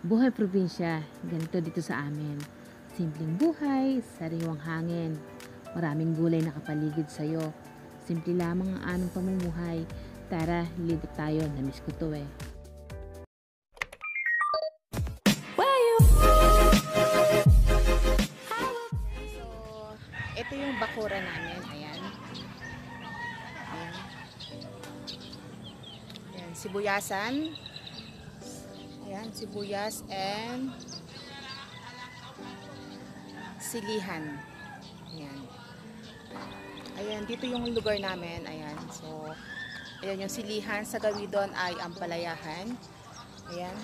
Buhay probinsya, ganito dito sa amin. Simpleng buhay, sariwang hangin. Maraming gulay na kapaligid sa'yo. Simple lamang ang aming pamumuhay. Tara, lipat tayo. Namiss ko to eh. So, ito yung bakura namin. Ayan. Ayan. Ayan, sibuyasan. Ayan, sibuyas and silihan. Ayan. Ayan, dito yung lugar namin. Ayan. So, ayan yung silihan. Sa gawin doon ay ampalayahan. Ayan.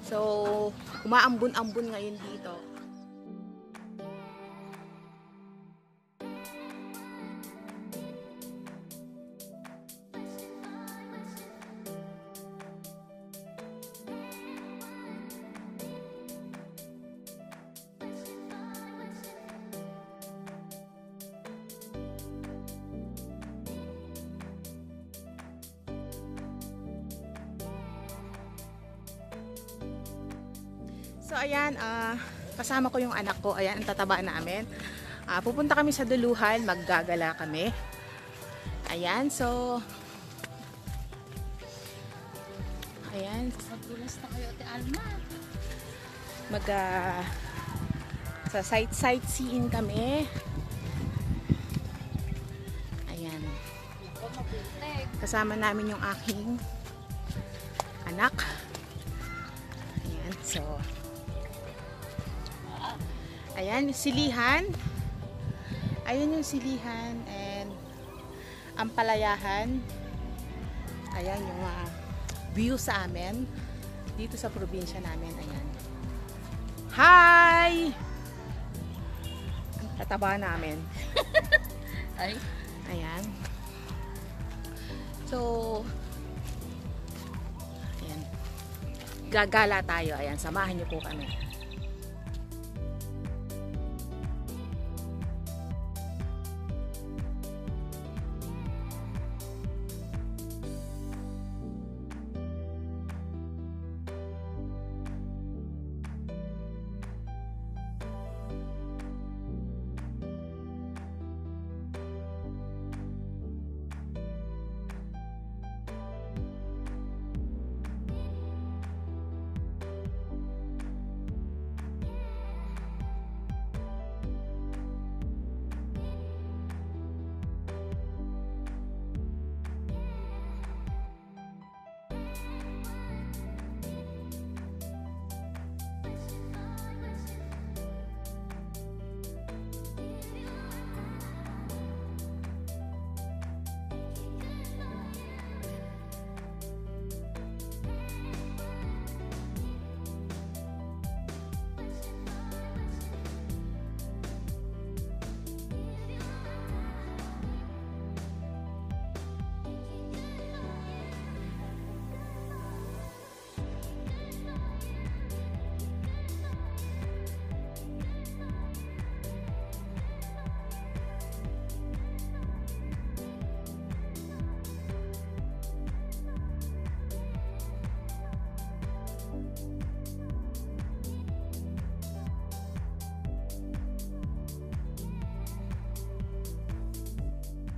So, umaambun-ambun ngayon dito. So ayan, kasama ko yung anak ko. Ayan, ang tataba namin. Pupunta kami sa Duluhan, maggagala kami. Ayan, so ayan, Magdulas na kayo, Ate Alma. sa sightseeing kami. Ayan. Ako, mabunteg. Kasama namin yung aking anak. Ayan, so ayan, silihan. Ayan yung silihan and ampalayahan. Ayan yung view sa amin dito sa probinsya namin. Ayan. Hi! Ang tataba namin. Ay, Ayan. So, ayan. Gagala tayo. Ayan, samahan niyo po kami.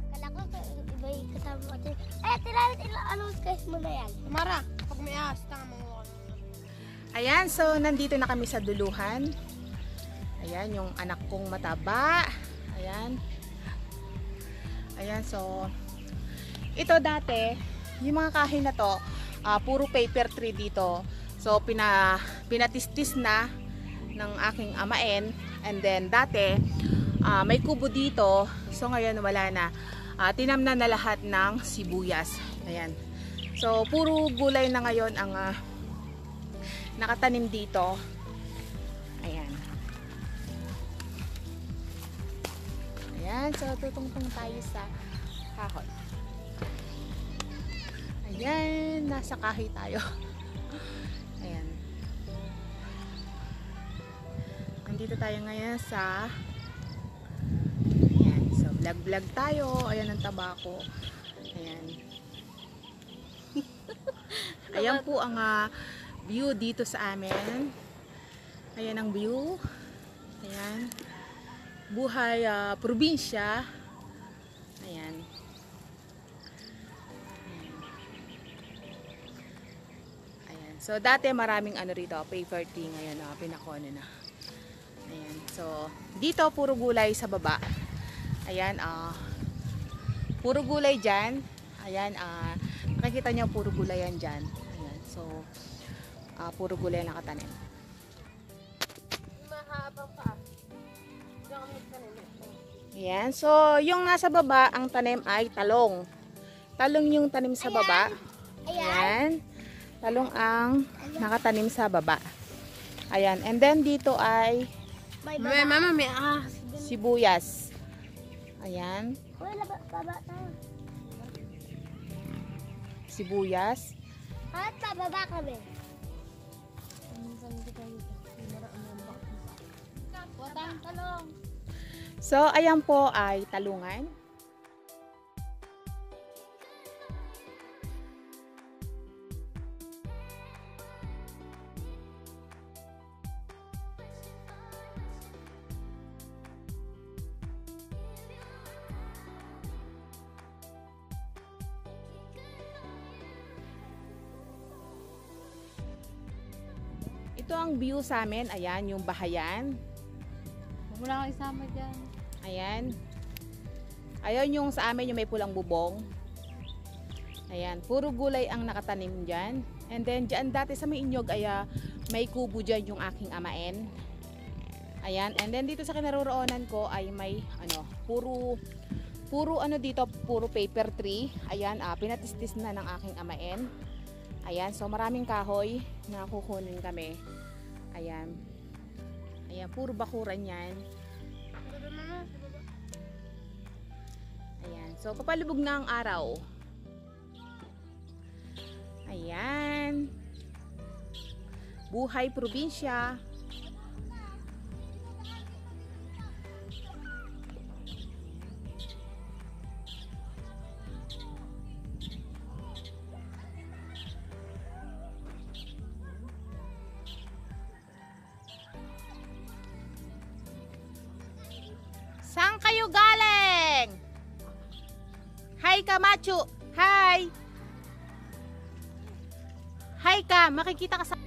Kala ko iba yung kasama natin. Eh, tinalit ano guys mo na yan. Mara, pag may ahas, tanga mga Ayan, so nandito na kami sa Duluhan. Ayan, yung anak kong mataba. Ayan. Ayan, so ito dati, yung mga kahoy na to, puro paper tree dito. So pinatistis na ng aking amain. And then dati, may kubo dito. So ngayon wala na. Tinamnan na lahat ng sibuyas. Ayan. So puro gulay na ngayon ang nakatanim dito. Ayan. Ayan. So tutungtong tayo sa kahoy. Ayan. Nasa kahoy tayo. Ayan. Nandito tayo ngayon sa ayan. So vlog tayo. Ayan ang tabako. Ayan. Ayan po ang view dito sa amin. Ayan ang view. Ayan. Buhay probinsya. Ayan. Ayan. So dati maraming ano rito, paper tea, ngayon pinakuha na. Ayan. So dito puro gulay sa baba. Ayan, puro gulay diyan. Ayan, nakikita niyo puro gulay yan diyan. Ayan. So puro gulay nakatanim. Mahabang pa. Diyan kami nagtanim. Ayan. So, yung nasa baba, ang tanim ay talong. Talong yung tanim sa baba. Ayan. Talong ang nakatanim sa baba. Ayan. And then, dito ay Mama, may ahas. sibuyas. Ayan. Uy, baba tayo. Sibuyas. At bababa kami. Watang talong. So, ayan po ay talungan. Ito ang view sa amin. Ayan, yung bahayan. Huwag mo na ako isama dyan. Ayan. Ayan yung sa amin yung may pulang bubong. Ayan, puro gulay ang nakatanim dyan. And then dyan dati sa may inyog ay may kubo dyan yung aking amain. Ayan, and then dito sa kinaroroonan ko ay may puro ano dito, puro paper tree. Ayan, pinatistis na ng aking amain. Ayan, so maraming kahoy na kukunin kami. Ayan. Ayan, puro bakuran yan. Ayan, so papalubog na ang araw. Ayan. Buhay probinsya. Saan kayo galing? Hi Kamachu. Hi. Hi ka, makikita ka sa